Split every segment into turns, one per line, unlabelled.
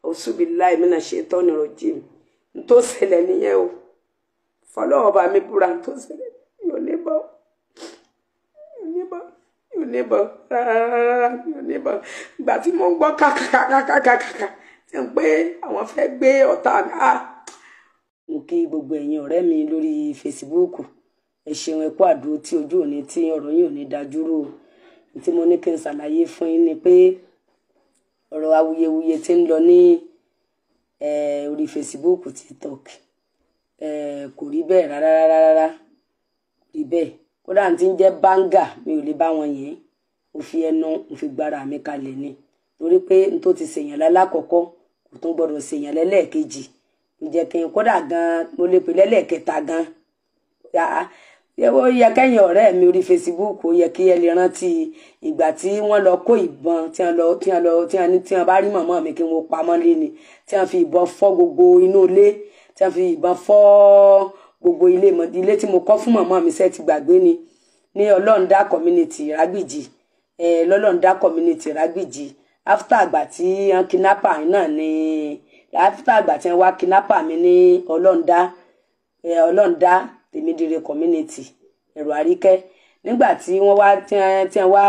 òṣùbìláì mìíràn ṣe tọ́ni rọ̀jì mi tó ṣẹlẹ̀ nìyẹn o fọlọ́wọ́ bá mi búra tó ṣẹlẹ̀ yóò níbọn rárá yóò níbọn ìgbà tí mo ń gbọ́ kàkàkàkàkàkà tí ń pé àwọn fẹ́ gbé ọ̀tá mi mo kí gbogbo ẹ̀yin ọ̀rẹ́ mi lórí fesibúùkù ẹ ṣeun ẹ kú àdúró tí ojú òní tí ọ̀rọ̀ yìí ò ní dájúrò tí mo ní kí n ṣàlàyé fún yín ni pé ọ̀rọ̀ awuyewuye tí ń lọ ní orí fesibúùkù TikTok kò rí bẹ́ẹ̀ rárá rí bẹ́ẹ̀ kódà tí ń jẹ́ báńgà mi ò lè bá wọn yẹn mo fi ẹnu mo fi gbára mi kalẹ̀ ni torí pé n tó ti ṣèyàn lálákọ̀ọ́kọ́ kò tún gbọ́dọ̀ ṣèyàn lẹ́lẹ́ẹ̀kejì kò jẹ́ kí n kódà gan mo lè pè lẹ́lẹ́ẹ̀kẹta gan ó yẹ kẹ́yìn ọ̀rẹ́ mi orí Facebook ó yẹ kí ẹ lè rántí ìgbà tí wọ́n lọ kó ìbọn tí wọ́n bá rí màmá mi kí wọ́n pamọ́ lé ni tí wọ́n fi ìbọn fọ́ gbogbo inú ilé tí wọ́n fi ìbọn fọ́ gbogbo ilé tí mo kọ́ fún màmá mi ṣe ti gbàgbé ni ní ọlọ́ọ̀dá community Rágbìjì lọ́lọ́ọ̀dá community Rágbìjì after àgbà tí wọ́n kidnapper náà ni after àgbà tí wọ́n wá kidnapper mi ní ọlọ́ọ̀dá Tèmídire community ẹ̀rọ àríkẹ́ nígbà tí wọ́n wá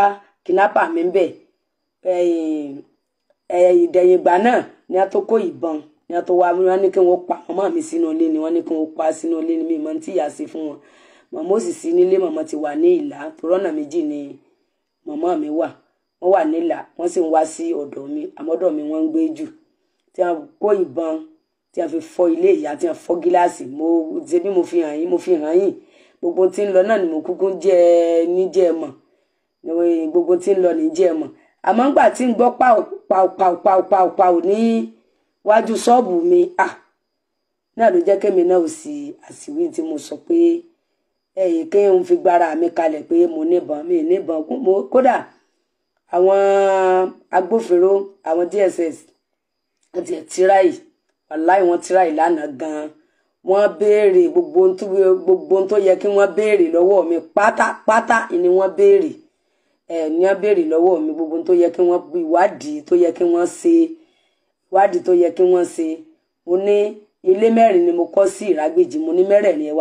kidnapper mi ń bẹ̀ ìdẹ̀yìngbà náà ni a tó kó ìbọn ni a tó wá wọ́n ní kí wọ́n pa màmá mi sínú ilé ni wọ́n ní kí wọ́n pa sínú ilé ni mi mọ̀ tí ìyá sí fún wọn màmá ó sì sí nílé màmá ti wà ní Ìlá torọ́nà méjì ni màmá mi wà wọ́n wà ní Ìlá wọ́n sì ń wá sí ọ̀dọ̀ mi àmọ́dọ̀ mi wọ́n ń gbé jù tí wọ́n kó ìbọn tí a fi fọ́ ilé ìyá tí a fọ́ gíláàsì ṣe bí mo fi hàn yín gbogbo tí ń lọ náà ni mo kúkú níjẹ́ mọ̀ gbogbo tí ń lọ níjẹ́ mọ̀ àmọ́ ńgbà tí ń gbọ́ pàù ní wájú ṣọ́ọ̀bù mi náà ló jẹ́ kémi náà ò sí àṣìwí tí mo sọ pé kí n fi gbára mi kalẹ̀ pé mo níbọn mi níbọn kódà àwọn agbófinró àwọn DSS àti tíráì wàláì wọ́n tíráì lánàá gan wọ́n béèrè gbogbo ohun tó yẹ kí wọ́n béèrè lọ́wọ́ mi pátápátá ni wọ́n béèrè ní wọ́n béèrè lọ́wọ́ mi gbogbo ohun tó yẹ kí wọ́n ìwádìí tó yẹ kí wọ́n ṣe mo ní ilé mẹ́rin ni mo kọ́ sí Ìrágbèjì mo ní mẹ́rẹ̀ẹ̀rin ẹ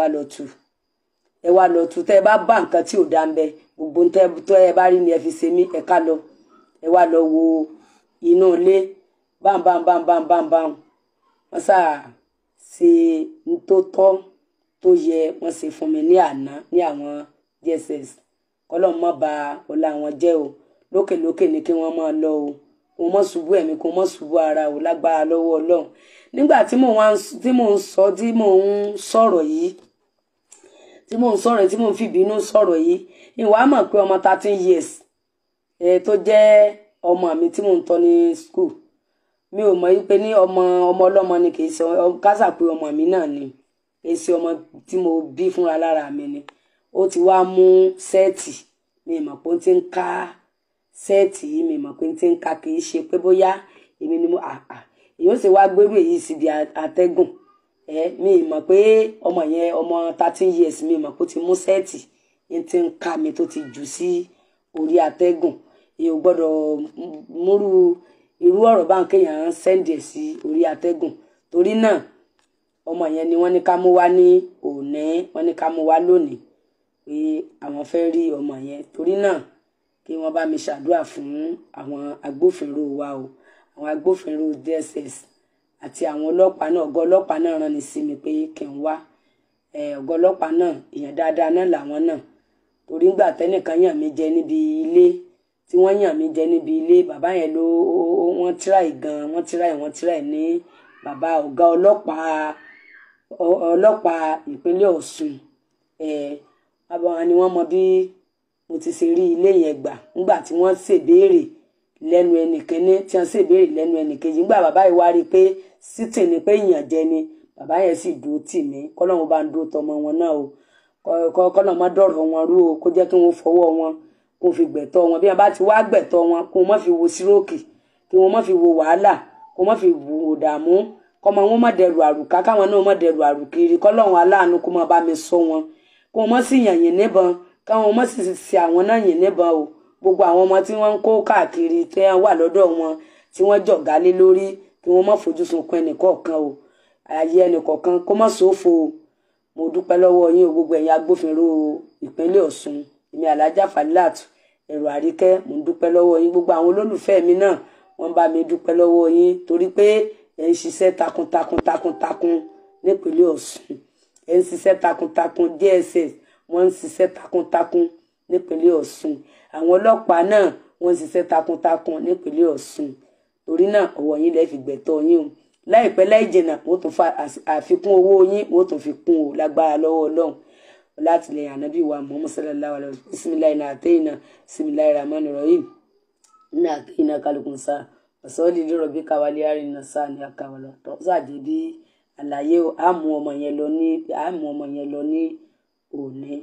wá lọ tú tẹ́ ẹ bá nǹkan tí ò dá ń bẹ gbogbo tó ẹ bá rí ni ẹ fi ṣe mí ẹ ká lọ ẹ wá lọ wo inú ilé bámbámbámbámbámbám wọ́n sáà ṣe tó tọ́ tó yẹ wọ́n ṣe fún mi ní àná ní àwọn DSS kọ́lọ́ mọ́ ba ọlá wọn jẹ́ o lókèlókè ni kí wọ́n máa lọ o kò mọ́ ṣubú ẹ̀mí kò mọ́ ṣubú ara o lágbára lọ́wọ́ Ọlọ́run nígbà tí mò ń sọ̀rọ̀ yìí tí mò ń fìbínú sọ̀rọ̀ yìí ìwà mọ̀ pé ọmọ 13 years tó jẹ́ ọmọ mi tí mò ń tọ́ ní school mi ò mọ̀ wípé ní ọmọ ọlọ́mọ ni kì í ṣe kásà pé ọmọ mi náà ni kì í ṣe ọmọ tí mo bí fúnra lára mi ni ó ti wá mú sẹ́ẹ̀tì mi mọ̀ pé ó ti ń ká sẹ́ẹ̀tì yìí mi mọ̀ pé ó ti ń ká kì í ṣe pé bóyá èmi ni mo èyí ó sì wá gbérù èyí síbi àtẹ́gùn mi mọ̀ pé ọmọ yẹn ọmọ 13 years mi mọ̀ pé ó ti mú sẹ́ẹ̀tì yẹn ti ń ká mi tó ti jù sí orí àtẹ́gùn èyí ò gbọ́dọ̀ múrú irú ọ̀rọ̀ bá ń kéèyàn sẹ́ndì ẹ̀ sí orí àtẹ́gùn torí náà ọmọ yẹn ni wọ́n ní ká mú wá ní òní wọ́n ní ká mú wá lónìí pé àwọn fẹ́ rí ọmọ yẹn torí náà kí wọ́n bá mi ṣàdúrà fún àwọn agbófinró wa o àwọn agbófinró DSS àti àwọn ọlọ́pàá náà ọ̀gá ọlọ́pàá náà rán ni sí mi pé kí n wá ọ̀gá ọlọ́pàá náà èèyàn dáadáa náà làwọn náà torí ńgbà tẹ́nìkan yàn mí jẹ níbi ilé tí wọ́n yàn mí jẹ níbi ilé bàbá yẹn ló wọ́n tíráì gan wọ́n tíráì ní bàbá ọ̀gá ọlọ́pàá ìpínlẹ̀ Ọ̀ṣun bàbá wọn ni wọ́n mọ bí mo ti ṣe rí ilé yẹn gbà nígbà tí wọ́n ṣèbéèrè lẹ́nu ẹnìkíní tí wọ́n ṣèbéèrè lẹ́nu ẹnìkejì nígbà bàbá yìí wá rí i pé sítì ni pé ìyànjẹ ni bàbá yẹn sì dúró tì mí kọ́lọ́run bá ń dúró tọmọ wọn náà o kọ́lọ́run má dọ̀rọ̀ wọn rú o kó jẹ́ kí wọ́n fọwọ́ wọn kó fi gbẹ̀tọ́ wọn bí wọ́n bá ti wá gbẹ̀tọ́ wọn kó má fi wo síróòkì kí wọ́n má fi wo wàhálà kó má fi wo dààmú kọ́mọ wọn má dẹrù àrùká káwọn náà má dẹrù àrùkiri kọ́lọ́run aláàánú kó má bá mi sọ wọn kó má sì yàn yín níbọn káwọn má sì ṣe àwọn náà yìn níbọn o gbogbo àwọn ọmọ tí wọ́n ń kó káàkiri tí wọ́n wà lọ́dọ̀ wọn tí wọ́n jọ̀gá lé lórí kí wọ́n má fojú sunkún ẹnìkọ̀ọ̀kan o ayé ẹnìkọ̀ọ̀kan kó má ṣòfò o mo dúpẹ́ lọ́wọ́ yín o gbogbo ẹ̀yin agbófinró ìpínlẹ̀ Ọ̀ṣun èmi Alhaja Falilat Ẹ̀rọ Àríkẹ́ mo dúpẹ́ lọ́wọ́ yín gbogbo àwọn olólùfẹ́ mi náà wọ́n bá mi dúpẹ́ lọ́wọ́ yín torí pé ẹ̀ ń ṣiṣẹ́ takuntakun nípínlẹ̀ Ọ̀ṣun ẹ̀ ń ṣiṣẹ́ takuntakun DSS wọ́n ń ṣiṣẹ́ takuntakun nípínlẹ̀ Ọ̀ṣun àwọn ọlọ́pàá náà wọ́n ń ṣiṣẹ́ takuntakun nípínlẹ̀ Ọ̀ṣun torí náà ọwọ́ yín lẹ fi gbẹ̀tọ́ yín o láìpẹ́ láì jìnnà wọ́n tún fa àfikún owó yín wọ́n tún fi kún o lágbára lọ́wọ́ Ọlọ́run láti lẹ́yìn ànábì wa Muhammad sallallahu alaihi wasallam bisimilayi na àtẹyìnà bisimilayi rahman rahim ní àtẹyìnà kálukùn sáà ọ̀sọ́ọ̀lì lérò bí káwálé àrìnà sáà ní àkàwọ̀lọ̀ tó sáàdé bí àlàyé àmú ọmọ yẹn lọ ní òní.